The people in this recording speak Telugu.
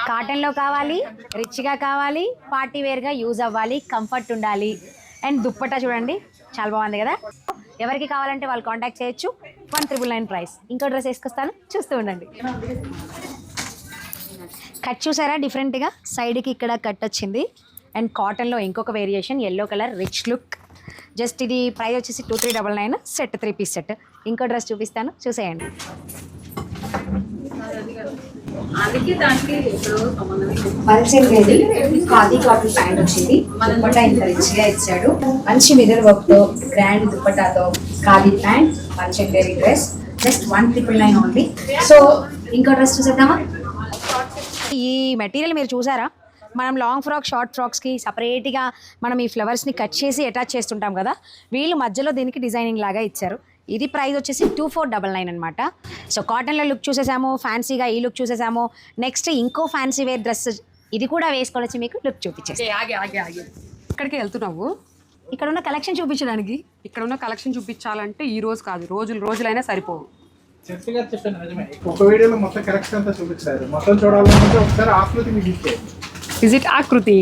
కాటన్లో కావాలి, రిచ్గా కావాలి, పార్టీ వేర్గా యూజ్ అవ్వాలి, కంఫర్ట్ ఉండాలి. అండ్ దుప్పట్టా చూడండి చాలా బాగుంది కదా. ఎవరికి కావాలంటే వాళ్ళు కాంటాక్ట్ చేయొచ్చు. 1999 ప్రైస్. ఇంకో డ్రెస్ వేసుకొస్తాను, చూస్తూ ఉండండి. కట్ చూసారా డిఫరెంట్గా, సైడ్కి ఇక్కడ కట్ వచ్చింది. అండ్ కాటన్లో ఇంకొక variation yellow colour rich look. Just ఇది ప్రైస్ వచ్చేసి 2399 సెట్, 3 పీస్ సెట్. ఇంకో డ్రెస్ చూపిస్తాను, చూసేయండి. ఖాదీ కాటన్ ప్యాంట్ వచ్చింది, దుప్పట్టా ఇంత రిచ్గా ఇచ్చాడు. మంచి మిర్రర్ వర్క్ తో గ్రాండ్ దుప్పట్టాతో ఖాదీ ప్యాంట్, పంచంగేరి డ్రెస్, జస్ట్ 1999 ఓన్లీ. సో ఇంకో డ్రెస్ చూసేద్దామా. ఈ మెటీరియల్ మీరు చూసారా, మనం లాంగ్ ఫ్రాక్ షార్ట్ ఫ్రాక్స్కి సపరేట్గా మనం ఈ ఫ్లవర్స్ని కట్ చేసి అటాచ్ చేస్తుంటాం కదా, వీళ్ళు మధ్యలో దీనికి డిజైనింగ్ లాగా ఇచ్చారు. ఇది ప్రైస్ వచ్చేసి 2499 అనమాట. సో కాటన్లో లుక్ చూసేసాము, ఫ్యాన్సీగా ఈ లుక్ చూసేసాము. నెక్స్ట్ ఇంకో ఫ్యాన్సీ వేర్ డ్రెస్, ఇది కూడా వేసుకోవచ్చు, మీకు లుక్ చూపించేసి. ఇక్కడికి వెళ్తున్నావు, ఇక్కడ ఉన్న కలెక్షన్ చూపించడానికి. ఇక్కడ ఉన్న కలెక్షన్ చూపించాలంటే ఈ రోజు కాదు, రోజులైనా సరిపోవు. చెప్పాను నిజమే. ఒక వీడియోలో మొత్తం కలెక్షన్ అంతా చూపించారు. మొత్తం చూడాలంటే ఒకసారి ఆకృతి మీకు ఇచ్చే. విజిట్ ఆకృతి.